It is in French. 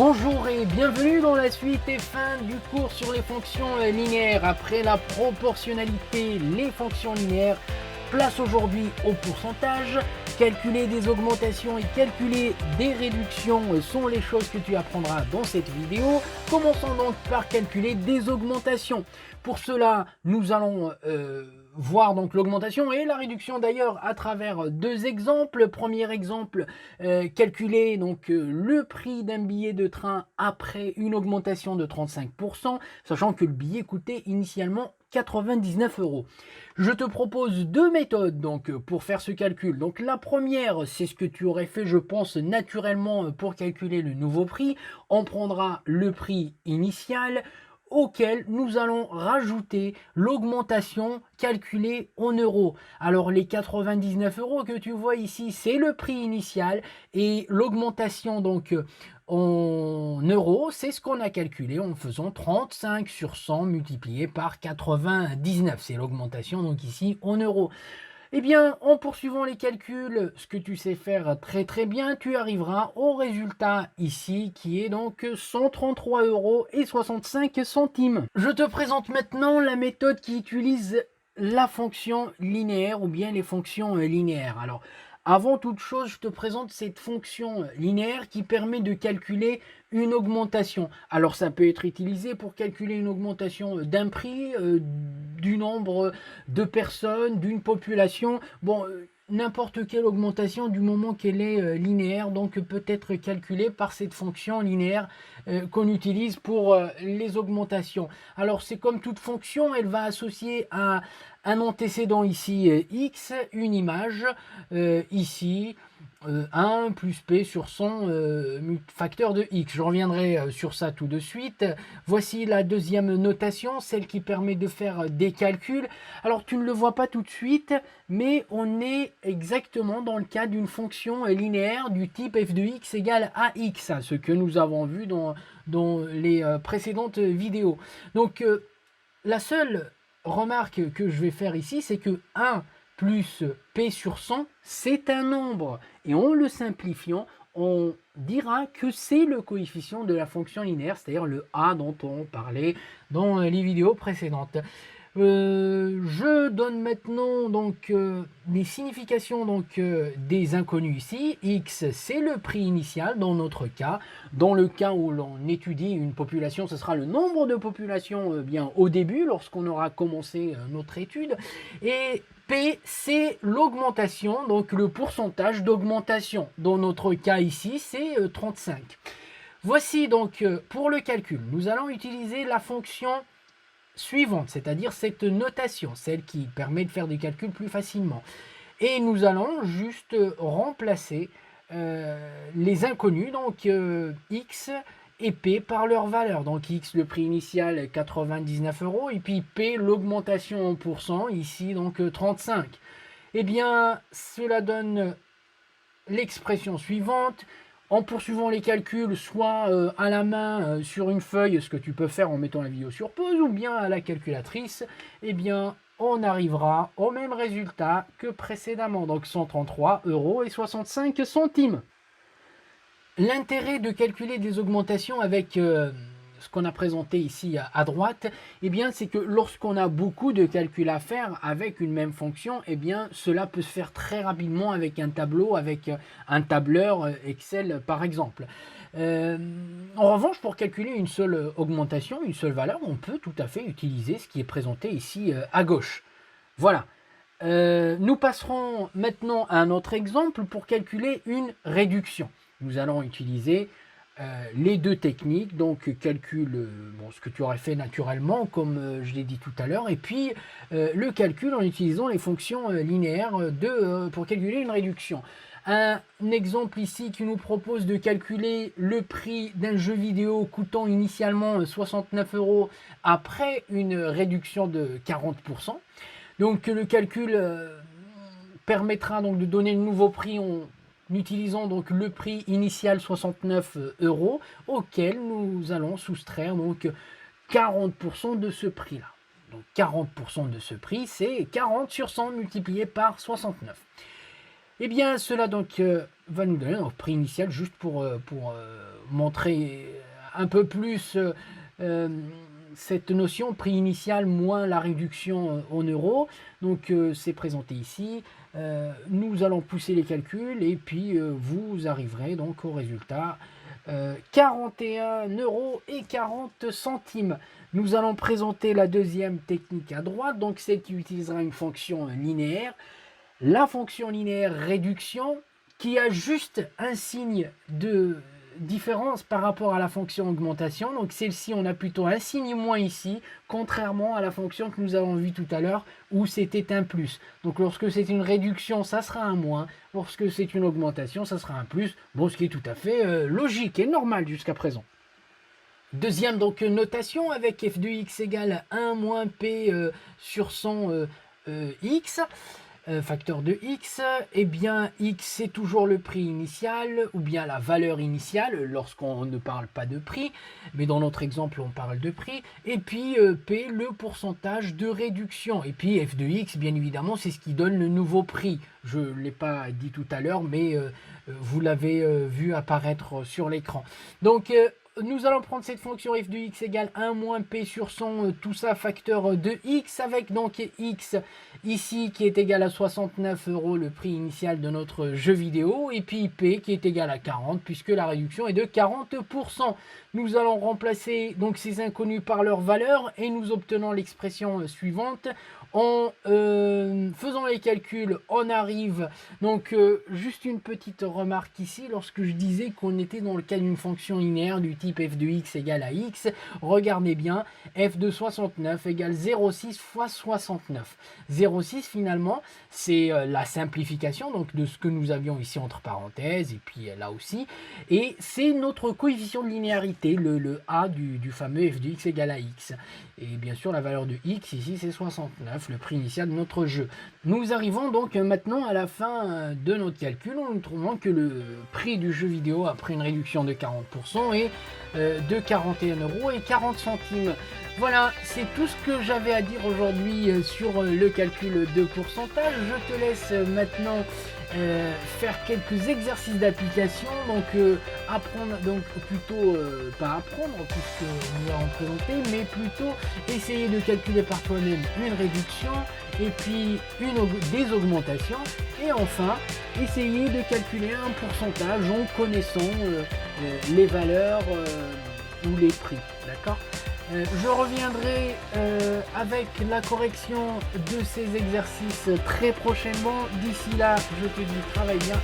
Bonjour et bienvenue dans la suite et fin du cours sur les fonctions linéaires. Après la proportionnalité, les fonctions linéaires, place aujourd'hui au pourcentage. Calculer des augmentations et calculer des réductions sont les choses que tu apprendras dans cette vidéo. Commençons donc par calculer des augmentations. Pour cela, nous allons voir donc l'augmentation et la réduction d'ailleurs à travers deux exemples. Premier exemple, calculer donc le prix d'un billet de train après une augmentation de 35%, sachant que le billet coûtait initialement 99 €. Je te propose deux méthodes donc pour faire ce calcul. Donc la première, c'est ce que tu aurais fait, je pense, naturellement pour calculer le nouveau prix. On prendra le prix initial auquel nous allons rajouter l'augmentation calculée en euros. Alors les 99 € que tu vois ici, c'est le prix initial et l'augmentation donc en euros, c'est ce qu'on a calculé en faisant 35 sur 100 multiplié par 99. C'est l'augmentation donc ici en euros. Eh bien, en poursuivant les calculs, ce que tu sais faire très bien, tu arriveras au résultat ici qui est donc 133,65 €. Je te présente maintenant la méthode qui utilise la fonction linéaire ou bien les fonctions linéaires. Alors, avant toute chose, je te présente cette fonction linéaire qui permet de calculer une augmentation. Alors, ça peut être utilisé pour calculer une augmentation d'un prix, du nombre de personnes, d'une population. Bon, n'importe quelle augmentation du moment qu'elle est linéaire, donc peut être calculée par cette fonction linéaire qu'on utilise pour les augmentations. Alors, c'est comme toute fonction, elle va associer à un antécédent ici x, une image ici 1 plus p sur son facteur de x. Je reviendrai sur ça tout de suite. Voici la deuxième notation, celle qui permet de faire des calculs. Alors tu ne le vois pas tout de suite, mais on est exactement dans le cas d'une fonction linéaire du type f de x égale ax, ce que nous avons vu dans les précédentes vidéos. Donc la seule remarque que je vais faire ici, c'est que 1 plus p sur 100, c'est un nombre. Et en le simplifiant, on dira que c'est le coefficient de la fonction linéaire, c'est-à-dire le a dont on parlait dans les vidéos précédentes. Je donne maintenant donc les significations donc des inconnus ici. X, c'est le prix initial dans notre cas. Dans le cas où l'on étudie une population, ce sera le nombre de populations bien au début, lorsqu'on aura commencé notre étude. Et P, c'est l'augmentation, donc le pourcentage d'augmentation. Dans notre cas ici, c'est 35. Voici donc pour le calcul, nous allons utiliser la fonction suivante, c'est-à-dire cette notation, celle qui permet de faire des calculs plus facilement. Et nous allons juste remplacer les inconnus, donc x et p par leur valeur. Donc x, le prix initial 99 € et puis p, l'augmentation en pourcent, ici donc 35. Eh bien, cela donne l'expression suivante. En poursuivant les calculs, soit à la main sur une feuille, ce que tu peux faire en mettant la vidéo sur pause, ou bien à la calculatrice, eh bien, on arrivera au même résultat que précédemment, donc 133,65 €. L'intérêt de calculer des augmentations avec ce qu'on a présenté ici à droite, eh bien, c'est que lorsqu'on a beaucoup de calculs à faire avec une même fonction, eh bien, cela peut se faire très rapidement avec un tableau, avec un tableur Excel par exemple. En revanche, pour calculer une seule augmentation, une seule valeur, on peut tout à fait utiliser ce qui est présenté ici à gauche. Voilà. Nous passerons maintenant à un autre exemple pour calculer une réduction. Nous allons utiliser les deux techniques, donc calcul, ce que tu aurais fait naturellement, comme je l'ai dit tout à l'heure, et puis le calcul en utilisant les fonctions linéaires pour calculer une réduction. Un exemple ici qui nous propose de calculer le prix d'un jeu vidéo coûtant initialement 69 € après une réduction de 40%. Donc le calcul permettra donc de donner le nouveau prix en utilisant donc le prix initial 69 € auquel nous allons soustraire donc 40% de ce prix-là. Donc 40% de ce prix, c'est 40 sur 100 multiplié par 69. Eh bien, cela donc va nous donner un prix initial juste pour montrer un peu plus cette notion prix initial moins la réduction en euros. Donc c'est présenté ici. Nous allons pousser les calculs et puis vous arriverez donc au résultat 41,40 €. Nous allons présenter la deuxième technique à droite, donc celle qui utilisera une fonction linéaire. La fonction linéaire réduction qui a juste un signe de différence par rapport à la fonction augmentation. Donc celle-ci, on a plutôt un signe moins ici, contrairement à la fonction que nous avons vue tout à l'heure où c'était un plus. Donc lorsque c'est une réduction, ça sera un moins. Lorsque c'est une augmentation, ça sera un plus. Bon, ce qui est tout à fait logique et normal jusqu'à présent. Deuxième donc notation avec f de x égale 1 moins p sur 100 x. Facteur de x, et bien x c'est toujours le prix initial ou bien la valeur initiale lorsqu'on ne parle pas de prix, mais dans notre exemple on parle de prix, et puis p le pourcentage de réduction, et puis f de x bien évidemment c'est ce qui donne le nouveau prix. Je ne l'ai pas dit tout à l'heure mais vous l'avez vu apparaître sur l'écran. Donc nous allons prendre cette fonction f de x égale 1 moins p sur 100, tout ça facteur de x, avec donc x ici qui est égal à 69 € le prix initial de notre jeu vidéo, et puis p qui est égal à 40 puisque la réduction est de 40%. Nous allons remplacer donc ces inconnus par leur valeur et nous obtenons l'expression suivante. En faisant les calculs, on arrive donc juste une petite remarque ici, lorsque je disais qu'on était dans le cas d'une fonction linéaire du type f de x égale à x, regardez bien, f de 69 égale 0,6 fois 69. 0,6 finalement c'est la simplification donc de ce que nous avions ici entre parenthèses et puis là aussi, et c'est notre coefficient de linéarité, le a du fameux f de x égale à x, et bien sûr la valeur de x ici c'est 69, le prix initial de notre jeu. Nous arrivons donc maintenant à la fin de notre calcul, nous trouvons que le prix du jeu vidéo après une réduction de 40% est de 41,40 €. Voilà, c'est tout ce que j'avais à dire aujourd'hui sur le calcul de pourcentage. Je te laisse maintenant faire quelques exercices d'application, donc apprendre, donc plutôt pas apprendre puisque nous allons présenter, mais plutôt essayer de calculer par toi-même une réduction et puis des augmentations, et enfin essayer de calculer un pourcentage en connaissant les valeurs ou les prix, d'accord. Je reviendrai avec la correction de ces exercices très prochainement. D'ici là, je te dis travaille bien.